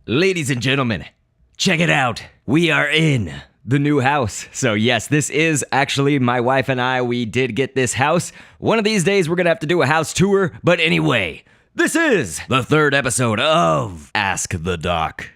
Ladies and gentlemen, check it out. We are in the new house. So yes, this is actually my wife and I. We did get this house. One of these days we're gonna have to do a house tour. But anyway, this is the third episode of Ask the Doc.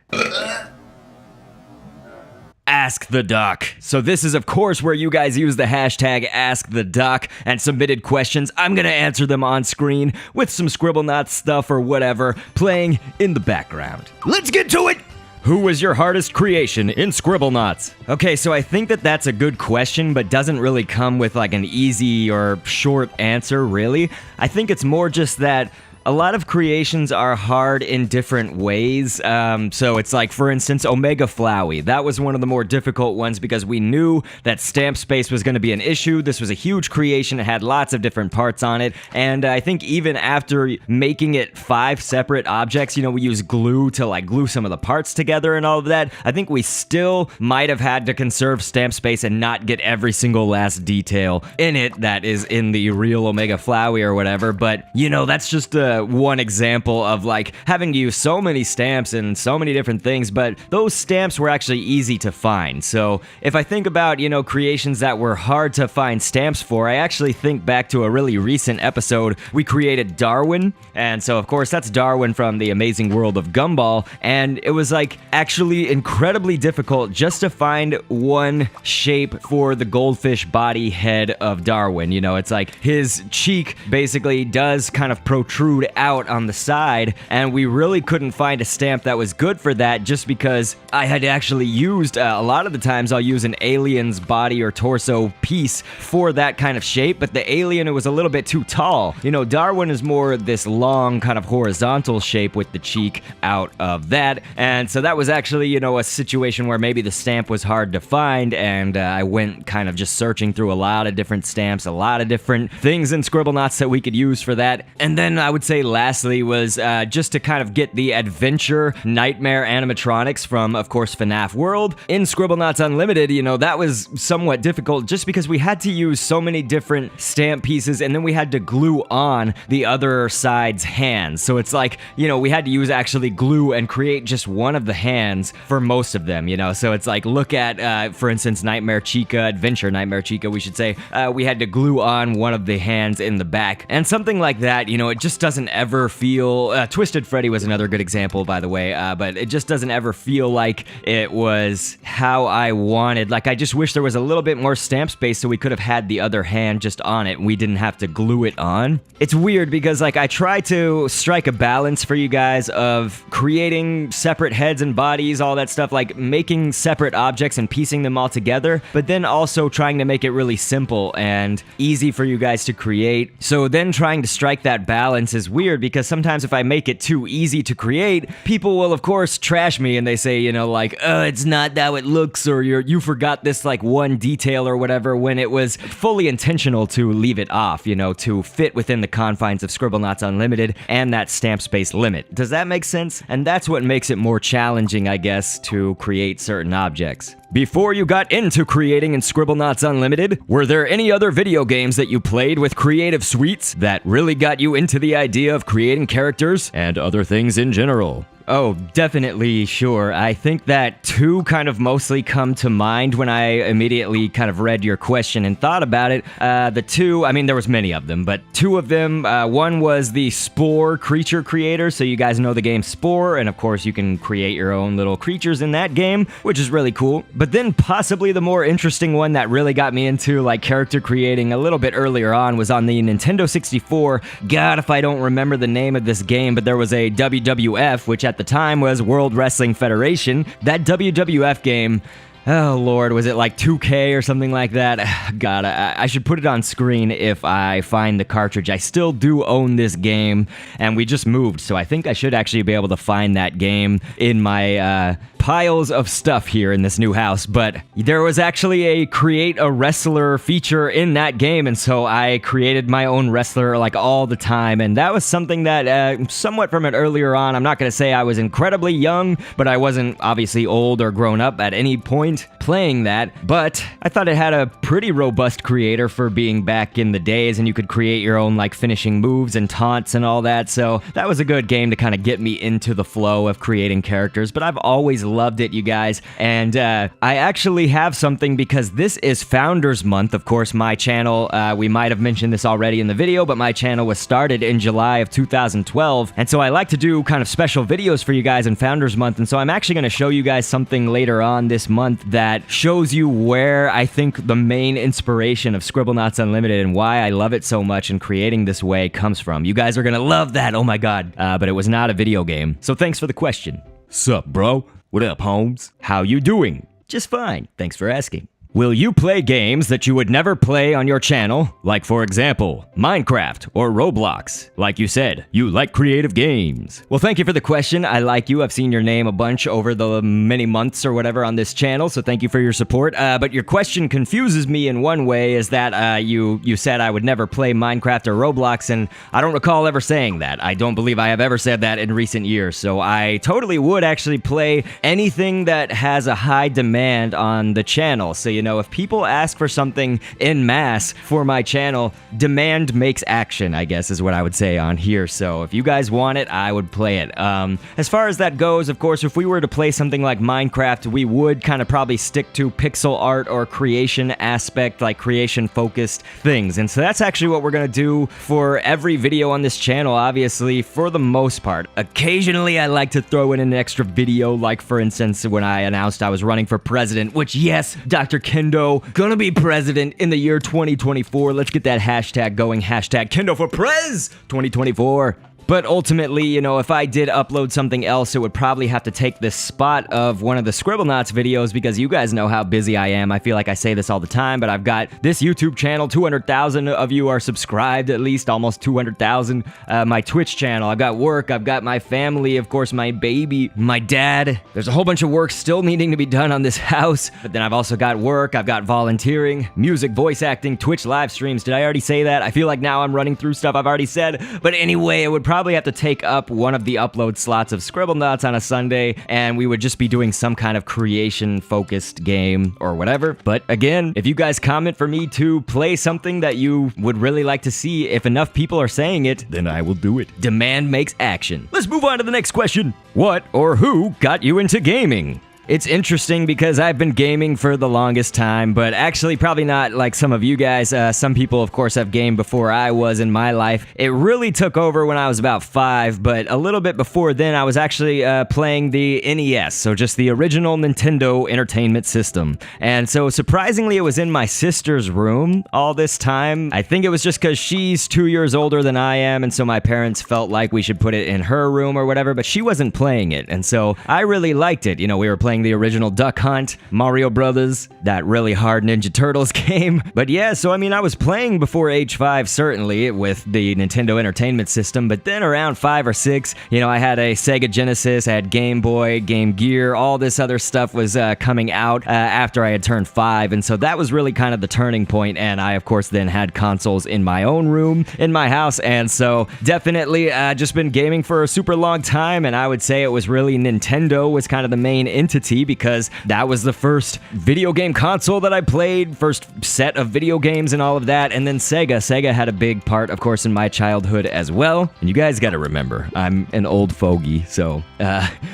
Ask the Doc. So this is, of course, where you guys use the hashtag AskTheDoc and submitted questions. I'm gonna answer them on screen with some Scribblenauts stuff or whatever playing in the background. Let's get to it! Who was your hardest creation in Scribblenauts? Okay, so I think that that's a good question, but doesn't really come with like an easy or short answer, really. I think it's more just that a lot of creations are hard in different ways. So it's like, for instance, Omega Flowey. That was one of the more difficult ones because we knew that stamp space was going to be an issue. This was a huge creation. It had lots of different parts on it. And I think even after making it 5 separate objects, you know, we used glue to like glue some of the parts together and all of that. I think we still might have had to conserve stamp space and not get every single last detail in it that is in the real Omega Flowey or whatever. But, you know, that's just one example of like having to use so many stamps and so many different things, but those stamps were actually easy to find. So if I think about, you know, creations that were hard to find stamps for, I actually think back to a really recent episode. We created Darwin, and so of course that's Darwin from The Amazing World of Gumball, and it was like actually incredibly difficult just to find one shape for the goldfish body head of Darwin. You know, it's like his cheek basically does kind of protrude out on the side, and we really couldn't find a stamp that was good for that just because I had actually used, a lot of the times I'll use an alien's body or torso piece for that kind of shape, but the alien, it was a little bit too tall. You know, Darwin is more this long kind of horizontal shape with the cheek out of that, and so that was actually, you know, a situation where maybe the stamp was hard to find, and I went kind of just searching through a lot of different stamps, a lot of different things in Scribblenauts that we could use for that, and then I would say lastly was just to kind of get the adventure nightmare animatronics from, of course, FNAF World. In Scribblenauts Unlimited, you know, that was somewhat difficult just because we had to use so many different stamp pieces, and then we had to glue on the other side's hands. So it's like, you know, we had to use actually glue and create just one of the hands for most of them, you know. So it's like, look at, for instance, Adventure Nightmare Chica, we should say. We had to glue on one of the hands in the back. And something like that, you know, it just doesn't ever feel, Twisted Freddy was another good example, by the way, but it just doesn't ever feel like it was how I wanted. Like, I just wish there was a little bit more stamp space so we could have had the other hand just on it and we didn't have to glue it on. It's weird because, like, I try to strike a balance for you guys of creating separate heads and bodies, all that stuff, like making separate objects and piecing them all together, but then also trying to make it really simple and easy for you guys to create. So then trying to strike that balance is weird because sometimes if I make it too easy to create, people will of course trash me and they say, you know, like, it's not how it looks, or you forgot this like one detail or whatever, when it was fully intentional to leave it off, you know, to fit within the confines of Scribblenauts Unlimited and that stamp space limit. Does that make sense? And that's what makes it more challenging, I guess, to create certain objects. Before you got into creating in Scribblenauts Unlimited, were there any other video games that you played with creative suites that really got you into the idea of creating characters and other things in general? Oh, definitely, sure. I think that 2 kind of mostly come to mind when I immediately kind of read your question and thought about it. The 2, I mean, there was many of them, but 2 of them, one was the Spore creature creator, so you guys know the game Spore, and of course you can create your own little creatures in that game, which is really cool. But then possibly the more interesting one that really got me into like character creating a little bit earlier on was on the Nintendo 64. God, if I don't remember the name of this game, but there was a WWF, which at the time was World Wrestling Federation. That WWF game, oh lord, was it like 2K or something like that? God, I should put it on screen if I find the cartridge. I still do own this game, and we just moved, so I think I should actually be able to find that game in my piles of stuff here in this new house, but there was actually a create a wrestler feature in that game, and so I created my own wrestler like all the time, and that was something that somewhat from it earlier on. I'm not going to say I was incredibly young, but I wasn't obviously old or grown up at any point playing that, but I thought it had a pretty robust creator for being back in the days, and you could create your own like finishing moves and taunts and all that, so that was a good game to kind of get me into the flow of creating characters. But I've always loved it, you guys, and I actually have something because this is Founders Month. Of course, my channel, we might have mentioned this already in the video, but my channel was started in July of 2012, and so I like to do kind of special videos for you guys in Founders Month, and so I'm actually going to show you guys something later on this month that shows you where I think the main inspiration of Scribblenauts Unlimited and why I love it so much and creating this way comes from. You guys are going to love that, oh my god, but it was not a video game. So thanks for the question. Sup, bro? What up, Holmes? How you doing? Just fine, thanks for asking. Will you play games that you would never play on your channel? Like, for example, Minecraft or Roblox. Like you said, you like creative games. Well, thank you for the question. I like you. I've seen your name a bunch over the many months or whatever on this channel, so thank you for your support. But your question confuses me in one way, is that you said I would never play Minecraft or Roblox, and I don't recall ever saying that. I don't believe I have ever said that in recent years, so I totally would actually play anything that has a high demand on the channel. So, you know, if people ask for something en masse for my channel, demand makes action, I guess is what I would say on here. So if you guys want it, I would play it. As far as that goes, of course, if we were to play something like Minecraft, we would kind of probably stick to pixel art or creation aspect, like creation-focused things. And so that's actually what we're going to do for every video on this channel, obviously, for the most part. Occasionally, I like to throw in an extra video, like, for instance, when I announced I was running for president, which, yes, Dr. Kendo, gonna be president in the year 2024. Let's get that hashtag going. Hashtag Kendo for Prez 2024. But ultimately, you know, if I did upload something else, it would probably have to take the spot of one of the Scribblenauts videos, because you guys know how busy I am. I feel like I say this all the time, but I've got this YouTube channel, 200,000 of you are subscribed, at least, almost 200,000. My Twitch channel, I've got work, I've got my family, of course, my baby, my dad. There's a whole bunch of work still needing to be done on this house, but then I've also got work, I've got volunteering, music, voice acting, Twitch live streams. Did I already say that? I feel like now I'm running through stuff I've already said, but anyway, it would probably have to take up one of the upload slots of Scribblenauts on a Sunday, and we would just be doing some kind of creation-focused game or whatever. But again, if you guys comment for me to play something that you would really like to see, if enough people are saying it, then I will do it. Demand makes action. Let's move on to the next question. What or who got you into gaming? It's interesting because I've been gaming for the longest time, but actually probably not like some of you guys. Some people, of course, have gamed before I was in my life. It really took over when I was about 5, but a little bit before then, I was actually playing the NES, so just the original Nintendo Entertainment System. And so surprisingly, it was in my sister's room all this time. I think it was just because she's 2 years older than I am, and so my parents felt like we should put it in her room or whatever, but she wasn't playing it, and so I really liked it. You know, we were playing the original Duck Hunt, Mario Brothers, that really hard Ninja Turtles game. But yeah, so I mean, I was playing before age 5, certainly, with the Nintendo Entertainment System, but then around 5 or 6, you know, I had a Sega Genesis, I had Game Boy, Game Gear, all this other stuff was coming out after I had turned 5, and so that was really kind of the turning point, and I, of course, then had consoles in my own room, in my house, and so definitely just been gaming for a super long time, and I would say it was really Nintendo was kind of the main entity, because that was the first video game console that I played, first set of video games and all of that, and then Sega. Sega had a big part, of course, in my childhood as well, and you guys gotta remember, I'm an old fogey, so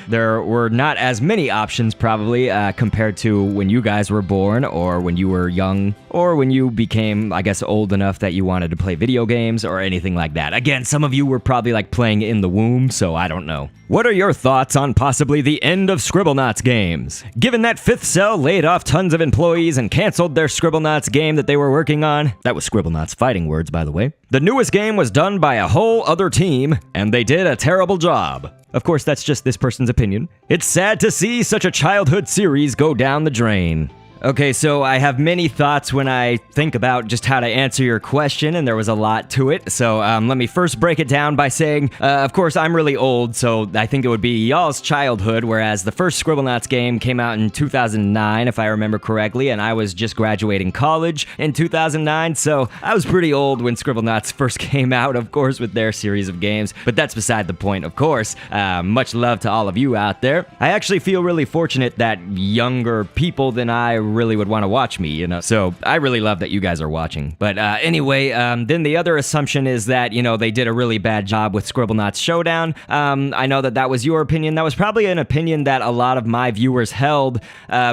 there were not as many options probably compared to when you guys were born, or when you were young, or when you became, I guess, old enough that you wanted to play video games or anything like that. Again, some of you were probably like playing in the womb, so I don't know. What are your thoughts on possibly the end of Scribblenauts games? Given that Fifth Cell laid off tons of employees and canceled their Scribblenauts game that they were working on, that was Scribblenauts Fighting Words, by the way, the newest game was done by a whole other team, and they did a terrible job. Of course, that's just this person's opinion. It's sad to see such a childhood series go down the drain. Okay, so I have many thoughts when I think about just how to answer your question, and there was a lot to it. So let me first break it down by saying, of course, I'm really old, so I think it would be y'all's childhood, whereas the first Scribblenauts game came out in 2009, if I remember correctly, and I was just graduating college in 2009, so I was pretty old when Scribblenauts first came out, of course, with their series of games, but that's beside the point, of course. Much love to all of you out there. I actually feel really fortunate that younger people than I really would want to watch me, you know, so I really love that you guys are watching. But anyway, then the other assumption is that, you know, they did a really bad job with Scribblenauts Showdown. I know that was your opinion. That was probably an opinion that a lot of my viewers held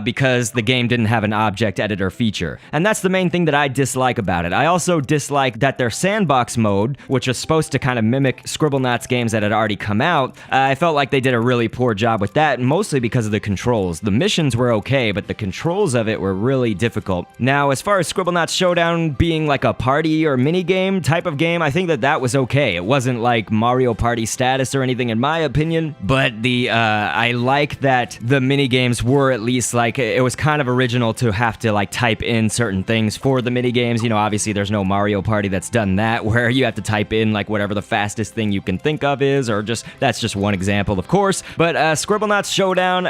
because the game didn't have an object editor feature. And that's the main thing that I dislike about it. I also dislike that their sandbox mode, which was supposed to kind of mimic Scribblenauts games that had already come out, I felt like they did a really poor job with that, mostly because of the controls. The missions were okay, but the controls of it were really difficult. Now, as far as Scribblenauts Showdown being like a party or mini game type of game, I think that that was okay. It wasn't like Mario Party status or anything in my opinion, but I like that the mini games were at least like, it was kind of original to have to like type in certain things for the mini games. You know, obviously there's no Mario Party that's done that, where you have to type in like whatever the fastest thing you can think of is, or just, that's just one example, of course. But Scribblenauts Showdown,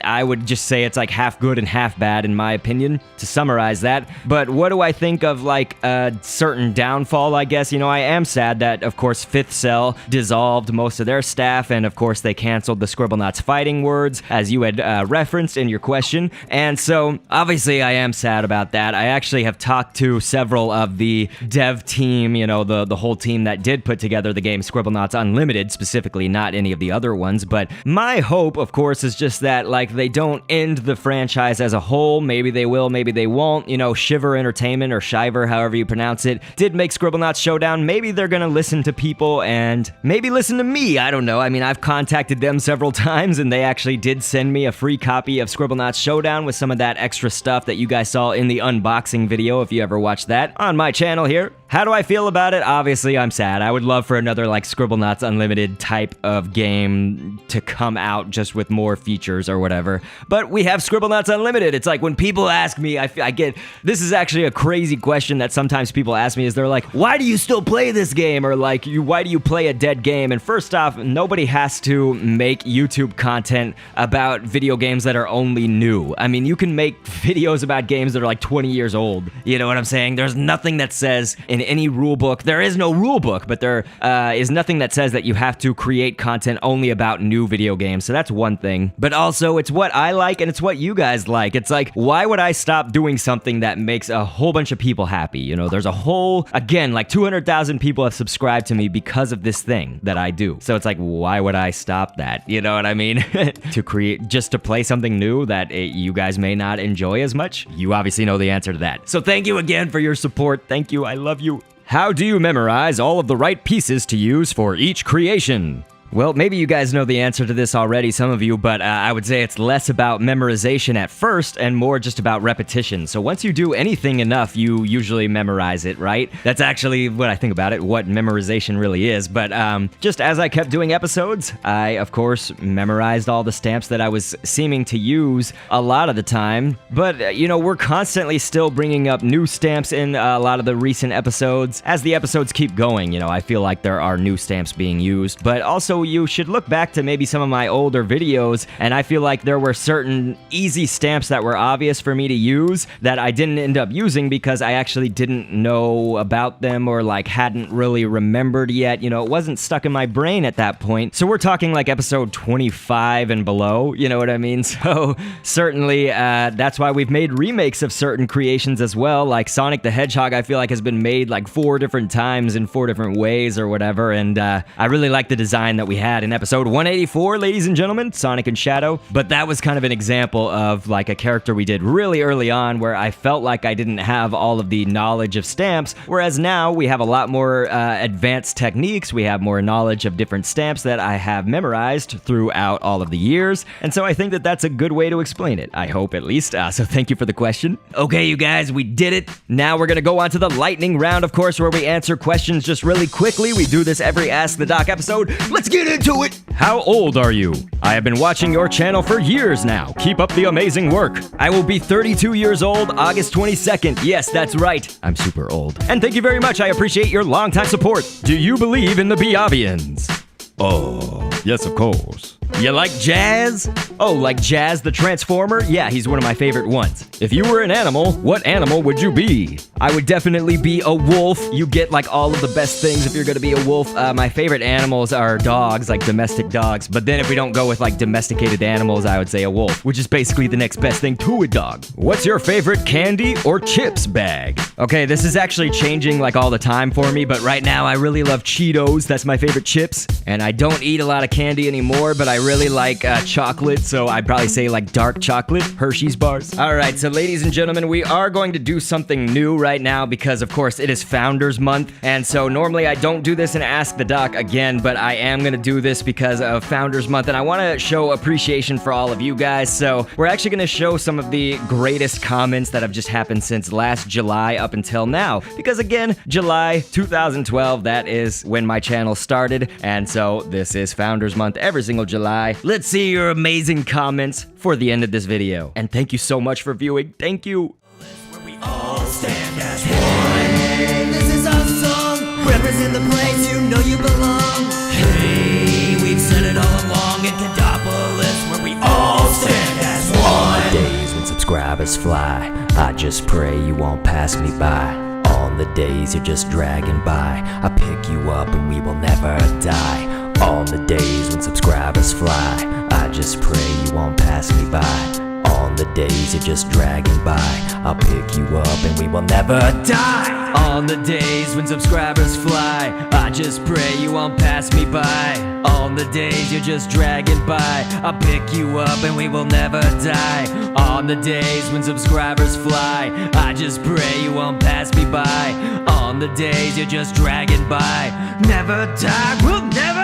I would just say it's like half good and half bad in my opinion, to summarize that. But what do I think of like a certain downfall, I guess? You know, I am sad that, of course, Fifth Cell dissolved most of their staff, and of course they canceled the Scribblenauts fighting words, as you had referenced in your question. And so, obviously, I am sad about that. I actually have talked to several of the dev team, you know, the whole team that did put together the game Scribblenauts Unlimited, specifically, not any of the other ones. But my hope, of course, is just that, like, they don't end the franchise as a whole. Maybe they will, maybe they won't. You know, Shiver Entertainment, or Shiver, however you pronounce it, did make Scribblenauts Showdown. Maybe they're gonna listen to people and maybe listen to me. I don't know. I mean, I've contacted them several times, and they actually did send me a free copy of Scribblenauts Showdown with some of that extra stuff that you guys saw in the unboxing video, if you ever watched that, on my channel here. How do I feel about it? Obviously, I'm sad. I would love for another, like, Scribblenauts Unlimited type of game to come out just with more features or whatever. But we have Scribblenauts Unlimited. It's like when people ask me, I get, this is actually a crazy question that sometimes people ask me, is they're like, why do you still play this game? Or like, why do you play a dead game? And first off, nobody has to make YouTube content about video games that are only new. I mean, you can make videos about games that are like 20 years old. You know what I'm saying? There's nothing that says in any rule book, there is no rule book, but there is nothing that says that you have to create content only about new video games. So that's one thing. But also, it's what I like and it's what you guys like. It's like, why would I stop doing something that makes a whole bunch of people happy? You know, there's a whole, again, like 200,000 people have subscribed to me because of this thing that I do. So it's like, why would I stop that? You know what I mean? To create, just to play something new that you guys may not enjoy as much? You obviously know the answer to that. So thank you again for your support. Thank you. I love you. How do you memorize all of the right pieces to use for each creation? Well, maybe you guys know the answer to this already, some of you, but I would say it's less about memorization at first and more just about repetition. So once you do anything enough, you usually memorize it, right? That's actually what I think about it, what memorization really is. But just as I kept doing episodes, I, of course, memorized all the stamps that I was seeming to use a lot of the time. But, you know, we're constantly still bringing up new stamps in a lot of the recent episodes. As the episodes keep going, you know, I feel like there are new stamps being used, but also you should look back to maybe some of my older videos, and I feel like there were certain easy stamps that were obvious for me to use that I didn't end up using because I actually didn't know about them or like hadn't really remembered yet. You know, it wasn't stuck in my brain at that point. So we're talking like episode 25 and below, you know what I mean? So certainly that's why we've made remakes of certain creations as well. Like Sonic the Hedgehog, I feel like has been made like 4 different times in 4 different ways or whatever, and I really like the design that we had in episode 184, ladies and gentlemen, Sonic and Shadow. But that was kind of an example of like a character we did really early on where I felt like I didn't have all of the knowledge of stamps, whereas now we have a lot more advanced techniques, we have more knowledge of different stamps that I have memorized throughout all of the years, and so I think that that's a good way to explain it, I hope at least, so thank you for the question. Okay, you guys, we did it. Now we're gonna go on to the lightning round, of course, where we answer questions just really quickly. We do this every Ask the Doc episode. Let's get get into it. How old are you? I have been watching your channel for years now. Keep up the amazing work. I will be 32 years old August 22nd. Yes, that's right. I'm super old. And thank you very much. I appreciate your longtime support. Do you believe in the BALDI'S? Oh, yes, of course. You like Jazz? Oh, like Jazz the Transformer? Yeah, he's one of my favorite ones. If you were an animal, what animal would you be? I would definitely be a wolf. You get like all of the best things if you're gonna be a wolf. My favorite animals are dogs, like domestic dogs. But then if we don't go with like domesticated animals, I would say a wolf, which is basically the next best thing to a dog. What's your favorite candy or chips bag? Okay, this is actually changing like all the time for me, but right now I really love Cheetos. That's my favorite chips. And I don't eat a lot of candy anymore, but I really like chocolate, so I'd probably say like dark chocolate, Hershey's bars. All right, so ladies and gentlemen, we are going to do something new right now because of course it is Founders Month, and so normally I don't do this in Ask the Doc again, but I am gonna do this because of Founders Month, and I wanna show appreciation for all of you guys, so we're actually gonna show some of the greatest comments that have just happened since last July up until now, because again, July 2012, that is when my channel started, and so this is Founders Month every single July. Let's see your amazing comments for the end of this video. And thank you so much for viewing. Thank you. Where we all stand as one. This is our song. Represent the place you know you belong. Hey, we've said it all along in Kendopolis, where we all stand as one. On the days when subscribers fly, I just pray you won't pass me by. On the days you're just dragging by, I pick you up and we will never die. On the days when subscribers fly, I just pray you won't pass me by. On the days you're just dragging by, I'll pick you up and we will never die. On the days when subscribers fly, I just pray you won't pass me by. On the days you're just dragging by, I'll pick you up and we will never die. On the days when subscribers fly, I just pray you won't pass me by. On the days you're just dragging by, never die, we'll never